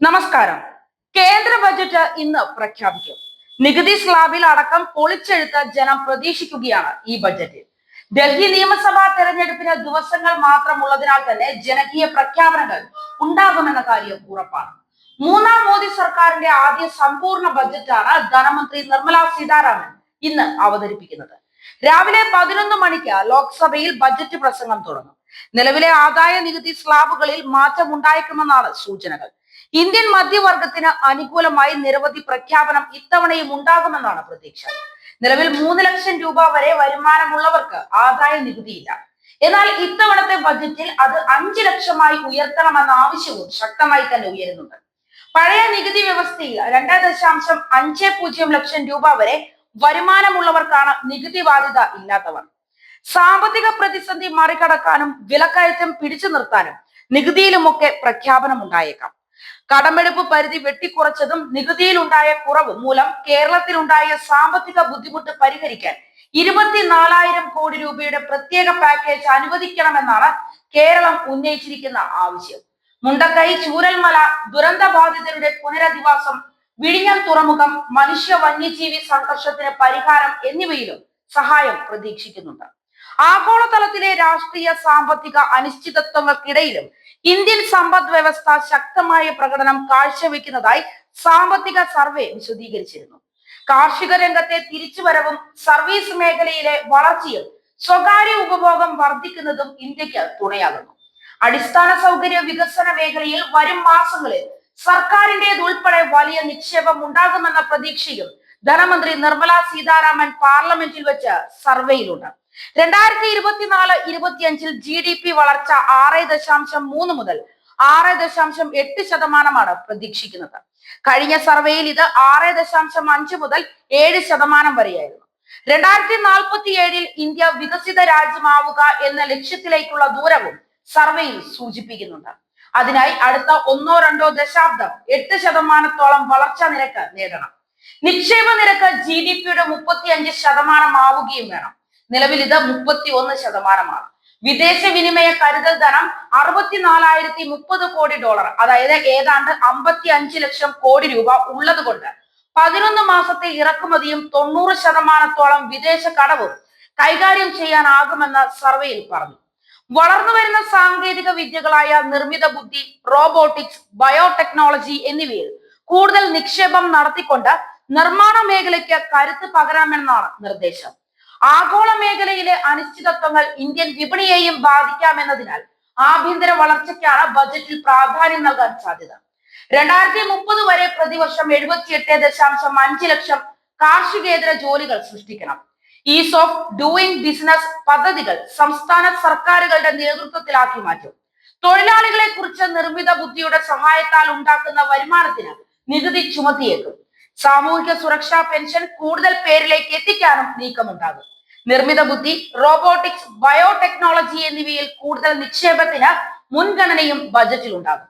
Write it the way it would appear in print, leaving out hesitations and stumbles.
നമസ്കാരം. കേന്ദ്ര ബജറ്റ് ഇന്ന് പ്രഖ്യാപിക്കും. നികുതി സ്ലാബിൽ അടക്കം പൊളിച്ചെഴുത്ത് ജനം പ്രതീക്ഷിക്കുകയാണ് ഈ ബജറ്റിൽ. ഡൽഹി നിയമസഭാ തെരഞ്ഞെടുപ്പിന് ദിവസങ്ങൾ മാത്രമുള്ളതിനാൽ തന്നെ ജനകീയ പ്രഖ്യാപനങ്ങൾ ഉണ്ടാകുമെന്ന കാര്യം ഉറപ്പാണ്. മൂന്നാം മോദി സർക്കാരിന്റെ ആദ്യ സമ്പൂർണ്ണ ബജറ്റാണ് ധനമന്ത്രി നിർമ്മല സീതാരാമൻ ഇന്ന് അവതരിപ്പിക്കുന്നത്. രാവിലെ 11 മണിക്ക് ലോക്സഭയിൽ ബജറ്റ് പ്രസംഗം തുടങ്ങും. നിലവിലെ ആദായ നികുതി സ്ലാബുകളിൽ മാറ്റം ഉണ്ടായേക്കുമെന്നാണ് സൂചനകൾ. ഇന്ത്യൻ മധ്യവർഗത്തിന് അനുകൂലമായി നിരവധി പ്രഖ്യാപനം ഇത്തവണയും ഉണ്ടാകുമെന്നാണ് പ്രതീക്ഷ. നിലവിൽ 3 ലക്ഷം രൂപ വരെ വരുമാനമുള്ളവർക്ക് ആദായ നികുതിയില്ല. എന്നാൽ ഇത്തവണത്തെ ബജറ്റിൽ അത് 5 ലക്ഷമായി ഉയർത്തണമെന്ന ആവശ്യവും ശക്തമായി തന്നെ ഉയരുന്നുണ്ട്. പഴയ നികുതി വ്യവസ്ഥയിൽ 2.50 ലക്ഷം രൂപ വരെ വരുമാനമുള്ളവർക്കാണ് നികുതി ബാധ്യത ഇല്ലാത്തവർ. സാമ്പത്തിക പ്രതിസന്ധി മറികടക്കാനും വിലക്കയറ്റം പിടിച്ചു നിർത്താനും നികുതിയിലുമൊക്കെ പ്രഖ്യാപനം ഉണ്ടായേക്കാം. കടമെടുപ്പ് പരിധി വെട്ടിക്കുറച്ചതും നികുതിയിൽ ഉണ്ടായ കുറവ് മൂലം കേരളത്തിലുണ്ടായ സാമ്പത്തിക ബുദ്ധിമുട്ട് പരിഹരിക്കാൻ 24,000 കോടി രൂപയുടെ പ്രത്യേക പാക്കേജ് അനുവദിക്കണമെന്നാണ് കേരളം ഉന്നയിച്ചിരിക്കുന്ന ആവശ്യം. മുണ്ടക്കൈ ചൂരൽമല ദുരന്ത ബാധിതരുടെ പുനരധിവാസം, വിഴിഞ്ഞം തുറമുഖം, മനുഷ്യ വന്യജീവി സംഘർഷത്തിന് പരിഹാരം എന്നിവയിലും സഹായം പ്രതീക്ഷിക്കുന്നുണ്ട്. ആഗോളതലത്തിലെ രാഷ്ട്രീയ സാമ്പത്തിക അനിശ്ചിതത്വങ്ങൾക്കിടയിലും ഇന്ത്യൻ സമ്പദ് വ്യവസ്ഥ ശക്തമായ പ്രകടനം കാഴ്ചവെക്കുന്നതായി സാമ്പത്തിക സർവേ വിശദീകരിച്ചിരുന്നു. കാർഷിക രംഗത്തെ തിരിച്ചുവരവും സർവീസ് മേഖലയിലെ വളർച്ചയും സ്വകാര്യ ഉപഭോഗം വർദ്ധിക്കുന്നതും ഇന്ത്യക്ക് തുണയാകുന്നു. അടിസ്ഥാന സൗകര്യ വികസന മേഖലയിൽ വരും മാസങ്ങളിൽ സർക്കാരിൻ്റെതുൾപ്പെടെ വലിയ നിക്ഷേപം ഉണ്ടാകുമെന്ന പ്രതീക്ഷയും ധനമന്ത്രി നിർമ്മല സീതാരാമൻ പാർലമെന്റിൽ വെച്ച് സർവേയിലുണ്ട്. 2024-25 GDP വളർച്ച 6.3 മുതൽ 6.8% പ്രതീക്ഷിക്കുന്നത്. കഴിഞ്ഞ സർവേയിൽ ഇത് 6.5 മുതൽ 7% വരെയായിരുന്നു. 2047 ഇന്ത്യ വികസിത രാജ്യമാവുക എന്ന ലക്ഷ്യത്തിലേക്കുള്ള ദൂരവും സർവേയിൽ സൂചിപ്പിക്കുന്നുണ്ട്. അതിനായി അടുത്ത 1-2 ദശാബ്ദം 8% വളർച്ചാ നിരക്ക് നേടണം. നിക്ഷേപ നിരക്ക് GDPയുടെ 35% ആവുകയും വേണം. നിലവിൽ ഇത് 31%. വിദേശ വിനിമയ കരുതൽ ധനം 64,030 കോടി ഡോളർ, അതായത് ഏതാണ്ട് 55 ലക്ഷം കോടി രൂപ ഉള്ളത് കൊണ്ട് 11 മാസത്തെ ഇറക്കുമതിയും 90% വിദേശ കടവും കൈകാര്യം ചെയ്യാനാകുമെന്ന് സർവേയിൽ പറഞ്ഞു. വളർന്നു വരുന്ന സാങ്കേതിക വിദ്യകളായ നിർമ്മിത ബുദ്ധി, റോബോട്ടിക്സ്, ബയോടെക്നോളജി എന്നിവയിൽ കൂടുതൽ നിക്ഷേപം നടത്തിക്കൊണ്ട് നിർമ്മാണ മേഖലയ്ക്ക് കരുത്ത് പകരാമെന്നാണ് നിർദ്ദേശം. ആഗോള മേഖലയിലെ അനിശ്ചിതത്വങ്ങൾ ഇന്ത്യൻ വിപണിയെയും ബാധിക്കാമെന്നതിനാൽ ആഭ്യന്തര വളർച്ചയ്ക്കാണ് ബജറ്റിൽ പ്രാധാന്യം നൽകാൻ സാധ്യത. 2030 വരെ പ്രതിവർഷം 78.5 ലക്ഷം കാർഷികേതര ജോലികൾ സൃഷ്ടിക്കണം. ഈസ് ഓഫ് ഡൂയിങ് ബിസിനസ് പദ്ധതികൾ സംസ്ഥാന സർക്കാരുകളുടെ നേതൃത്വത്തിലാക്കി മാറ്റും. തൊഴിലാളികളെ കുറിച്ച് നിർമ്മിത ബുദ്ധിയുടെ സഹായത്താൽ ഉണ്ടാക്കുന്ന വരുമാനത്തിന് നികുതി ചുമത്തിയേക്കും. സാമൂഹിക സുരക്ഷാ പെൻഷൻ കൂടുതൽ പേരിലേക്ക് എത്തിക്കാനും നീക്കമുണ്ടാകും. നിർമ്മിത ബുദ്ധി, റോബോട്ടിക്സ്, ബയോടെക്നോളജി എന്നിവയിൽ കൂടുതൽ നിക്ഷേപത്തിന് മുൻഗണനയും ബജറ്റിൽ ഉണ്ടാകും.